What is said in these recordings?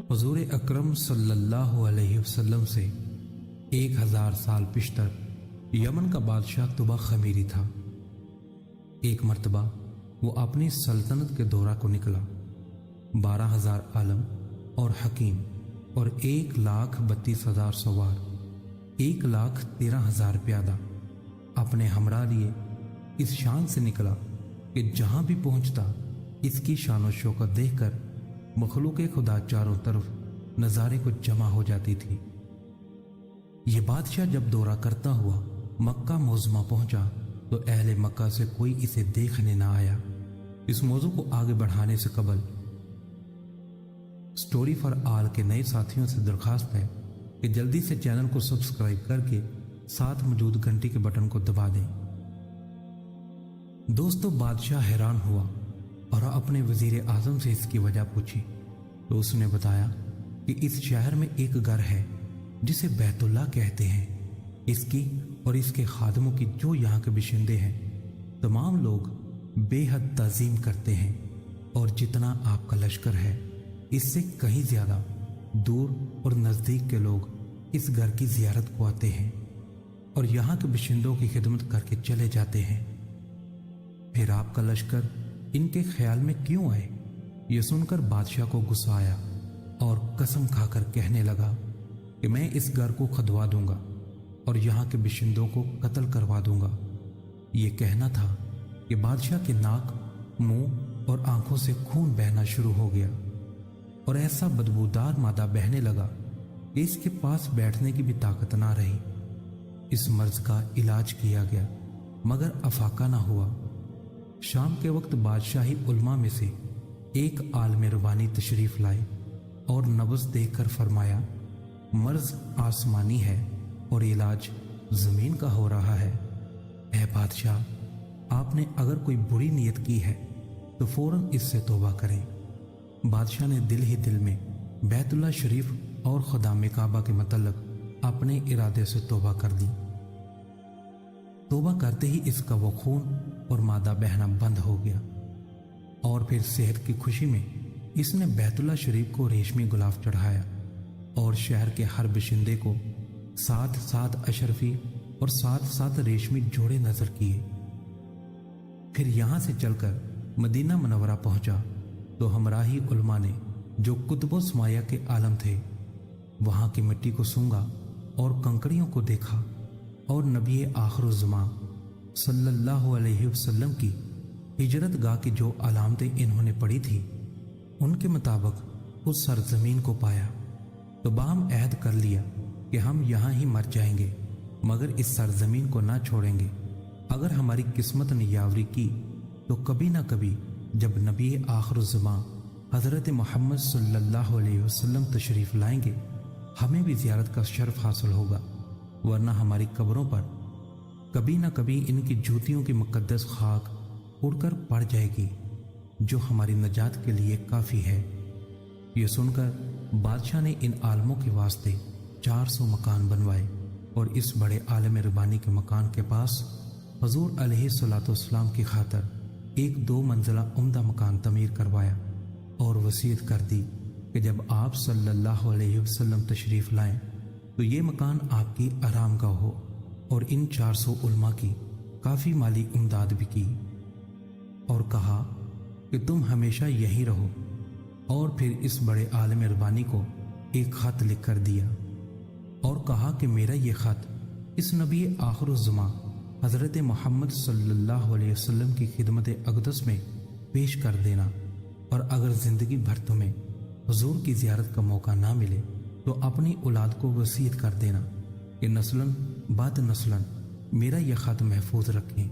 हुजूर अकरम सल्लल्लाहु अलैहि वसल्लम से 1000 साल पिछतर यमन का बादशाह तुबा खमीरी था। एक मर्तबा वो अपनी सल्तनत के दौरा को निकला। 12,000 आलम और हकीम और 1,32,000 सवार, 1,13,000 प्यादा अपने हमरा लिए इस शान से निकला कि जहां भी पहुंचता इसकी शान शौकत देखकर मखलूक खुदा चारों तरफ नज़ारे को जमा हो जाती थी। ये बादशाह जब दौरा करता हुआ मक्का मोज़मा पहुंचा तो अहले मक्का से कोई इसे देखने ना आया। इस मौजू को आगे बढ़ाने से कबल स्टोरी फॉर आल के नए साथियों से दरखास्त है कि जल्दी से चैनल को सब्सक्राइब करके साथ मौजूद घंटी के बटन को दबा दें। दोस्तों, बादशाह हैरान हुआ और अपने वजीर आजम से इसकी वजह पूछी तो उसने बताया कि इस शहर में एक घर है जिसे बैतुल्लाह कहते हैं। इसकी और इसके खादमों की जो यहाँ के बाशिंदे हैं तमाम लोग बेहद ताज़ीम करते हैं और जितना आपका लश्कर है इससे कहीं ज़्यादा दूर और नज़दीक के लोग इस घर की ज़ियारत को आते हैं और यहाँ के बाशिंदों की खिदमत करके चले जाते हैं। फिर आपका लश्कर इनके ख्याल में क्यों आए? ये सुनकर बादशाह को गुस्सा आया और कसम खाकर कहने लगा कि मैं इस घर को खदवा दूंगा और यहाँ के बाशिंदों को कत्ल करवा दूंगा। ये कहना था कि बादशाह के नाक, मुंह और आंखों से खून बहना शुरू हो गया और ऐसा बदबूदार मादा बहने लगा कि इसके पास बैठने की भी ताकत ना रही। इस मर्ज का इलाज किया गया मगर अफाका ना हुआ। शाम के वक्त बादशाही उल्मा में से एक आलम रबानी तशरीफ लाए और नब्ज़ देखकर फरमाया, मर्ज आसमानी है और इलाज ज़मीन का हो रहा है। ऐ बादशाह, आपने अगर कोई बुरी नीयत की है तो फौरन इससे तौबा करें। बादशाह ने दिल ही दिल में बैतुल्लाह शरीफ और खुदाम काबा के मतलब अपने इरादे से तौबा कर दी। तौबा करते ही इसका वो खून और मादा बहना बंद हो गया और फिर सेहत की खुशी में इसने बैतुल्लाह शरीफ को रेशमी गुलाब चढ़ाया और शहर के हर बाशिंदे को 7-7 अशरफी और 7-7 रेशमी जोड़े नजर किए। फिर यहां से चलकर मदीना मनवरा पहुंचा तो हमराही उलमा ने जो कुतुब समाया के आलम थे वहां की मिट्टी को सूंघा और कंकड़ियों को देखा और नबी आखिरुज़्ज़मां सल्लल्लाहु अलैहि वसल्लम की हिजरत गाह की जो अलामतें इन्होंने पढ़ी थी उनके मुताबिक उस सरजमीन को पाया तो बाम अहद कर लिया कि हम यहाँ ही मर जाएंगे मगर इस सरजमीन को ना छोड़ेंगे। अगर हमारी किस्मत ने यावरी की तो कभी ना कभी जब नबी आखिरुज़्ज़मां हज़रत मोहम्मद सल्लल्लाहु अलैहि वसल्लम तशरीफ़ लाएंगे हमें भी ज़ियारत का शर्फ हासिल होगा, वरना हमारी कब्रों पर कभी ना कभी इनकी जूतियों की मुकद्दस खाक उड़कर पड़ जाएगी जो हमारी नजात के लिए काफ़ी है। ये सुनकर बादशाह ने इन आलमों के वास्ते 400 मकान बनवाए और इस बड़े आलम रबानी के मकान के पास हुजूर अलैहिस्सलाम की खातर एक 2 मंजिला उम्दा मकान तमीर करवाया और वसीयत कर दी कि जब आप सल्लल्लाहु अलैहि वसल्लम तशरीफ़ लाएं तो ये मकान आपकी आरामगाह हो और इन 400 उलमा की काफ़ी माली इमदाद भी की और कहा कि तुम हमेशा यहीं रहो। और फिर इस बड़े आलम रबानी को एक ख़त लिख कर दिया और कहा कि मेरा ये ख़त इस नबी आखिरुज़्ज़मां हज़रत मोहम्मद सल्लल्लाहु अलैहि वसल्लम की खिदमत अक़दस में पेश कर देना और अगर ज़िंदगी भर तुम्हें हुजूर की ज़ियारत का मौका ना मिले तो अपनी औलाद को वसीयत कर देना कि नस्लन बाद नस्लन मेरा यह ख़त महफूज रखें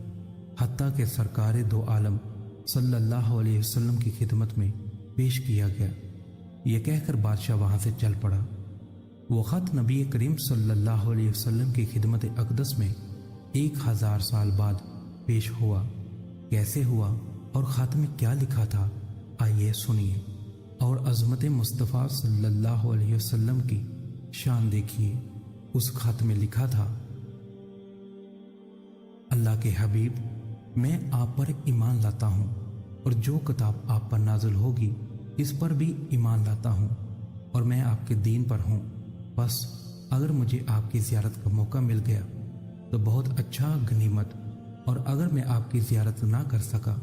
हत्ता कि सरकार दो आलम सल्लल्लाहु अलैहि वसल्लम की खिदमत में पेश किया गया। यह कहकर बादशाह वहाँ से चल पड़ा। वो ख़त नबी करीम सल्लल्लाहु अलैहि वसल्लम की खिदमत अक़दस में 1000 साल बाद पेश हुआ। कैसे हुआ और ख़त में क्या लिखा था, आइए सुनिए और अज़मत मुस्तफ़ा सल्लल्लाहु अलैहि वसल्लम की शान देखिए। उस ख़त में लिखा था, अल्लाह के हबीब, मैं आप पर ईमान लाता हूँ और जो किताब आप पर नाज़िल होगी इस पर भी ईमान लाता हूँ اور میں آپ کے دین پر ہوں، بس اگر مجھے آپ کی زیارت کا موقع مل گیا تو بہت اچھا غنیمت، اور اگر میں آپ کی زیارت نہ کر سکا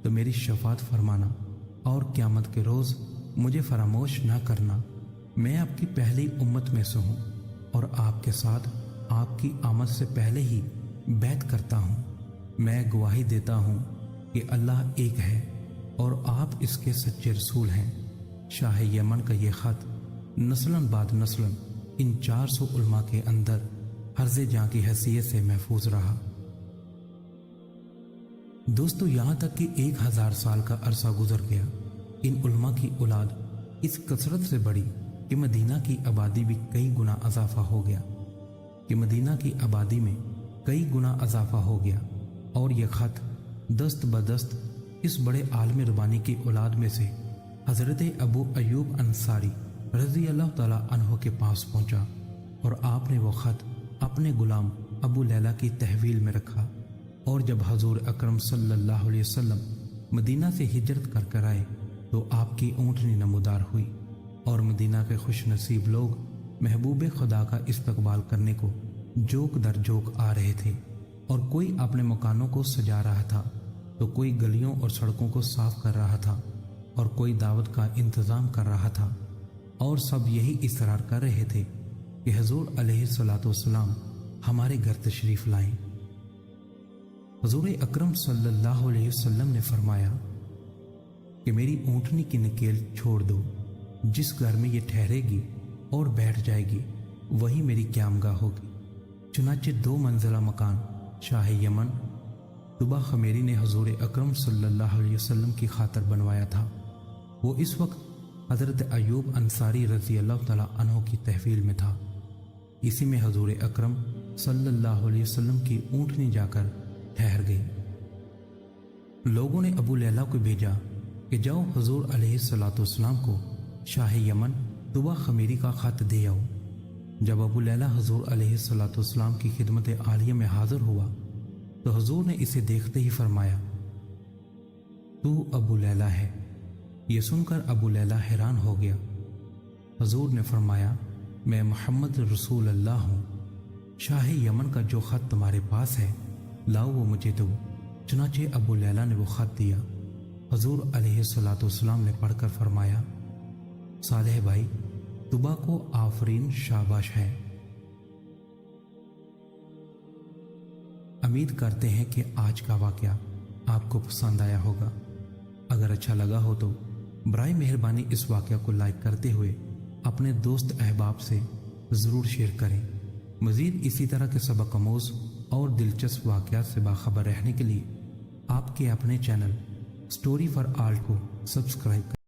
تو میری شفاعت فرمانا اور قیامت کے روز مجھے فراموش نہ کرنا۔ میں آپ کی پہلی امت میں سے ہوں اور آپ کے ساتھ آپ کی آمد سے پہلے ہی بیعت کرتا ہوں۔ میں گواہی دیتا ہوں کہ اللہ ایک ہے اور آپ اس کے سچے رسول ہیں۔ شاہ یمن کا یہ خط نسلاً بعد نسلاً ان 400 علماء کے اندر حرز جاں کی حیثیت سے محفوظ رہا۔ دوستو، یہاں تک کہ 1000 سال کا عرصہ گزر گیا، ان علماء کی اولاد اس کثرت سے بڑھی کہ مدینہ کی آبادی بھی کئی گنا اضافہ ہو گیا اور یہ خط دست بدست اس بڑے عالم ربانی کی اولاد میں سے حضرت ابو ایوب انصاری رضی اللہ تعالیٰ عنہ کے پاس پہنچا، اور آپ نے وہ خط اپنے غلام ابو لیلہ کی تحویل میں رکھا۔ اور جب حضور اکرم صلی اللہ علیہ وسلم مدینہ سے ہجرت کر آئے تو آپ کی اونٹنی نمودار ہوئی، اور مدینہ کے خوش نصیب لوگ محبوب خدا کا استقبال کرنے کو جوک در جوک آ رہے تھے، اور کوئی اپنے مکانوں کو سجا رہا تھا تو کوئی گلیوں اور سڑکوں کو صاف کر رہا تھا، اور کوئی دعوت کا انتظام کر رہا تھا، اور سب یہی اصرار کر رہے تھے کہ حضور علیہ الصلاۃ والسلام ہمارے گھر تشریف لائیں۔ حضور اکرم صلی اللہ علیہ وسلم نے فرمایا کہ میری اونٹنی کی نکیل چھوڑ دو، جس گھر میں یہ ٹھہرے گی اور بیٹھ جائے گی وہی میری قیامگاہ ہوگی۔ چنانچہ 2 منزلہ مکان شاہ یمن طبا خمیری نے حضور اکرم صلی اللہ علیہ وسلم کی خاطر بنوایا تھا۔ وہ اس وقت حضرت ایوب انصاری رضی اللہ تعالیٰ عنہ کی تحویل میں تھا۔ اسی میں حضور اکرم صلی اللہ علیہ وسلم کی اونٹنی جا کر ٹھہر گئی۔ لوگوں نے ابو لیلہ کو بھیجا کہ جاؤ حضور علیہ الصلاۃ والسلام کو شاہ یمن طبا خمیری کا خط دے آؤ۔ جب ابو لیلہ حضور علیہ الصلاۃ والسلام کی خدمت عالیہ میں حاضر ہوا تو حضور نے اسے دیکھتے ہی فرمایا، تو ابو لیلہ ہے۔ یہ سن کر ابو لیلہ حیران ہو گیا۔ حضور نے فرمایا، میں محمد رسول اللہ ہوں، شاہ یمن کا جو خط تمہارے پاس ہے لاؤ وہ مجھے دو۔ چنانچہ ابو لیلہ نے وہ خط دیا۔ حضور علیہ الصلاۃ والسلام نے پڑھ کر فرمایا، صالح بھائی، طبا کو آفرین، شاباش ہے۔ امید کرتے ہیں کہ آج کا واقعہ آپ کو پسند آیا ہوگا۔ اگر اچھا لگا ہو تو برائے مہربانی اس واقعہ کو لائک کرتے ہوئے اپنے دوست احباب سے ضرور شیئر کریں۔ مزید اسی طرح کے سبق آموز اور دلچسپ واقعات سے باخبر رہنے کے لیے آپ کے اپنے چینل اسٹوری فار آل کو سبسکرائب کریں۔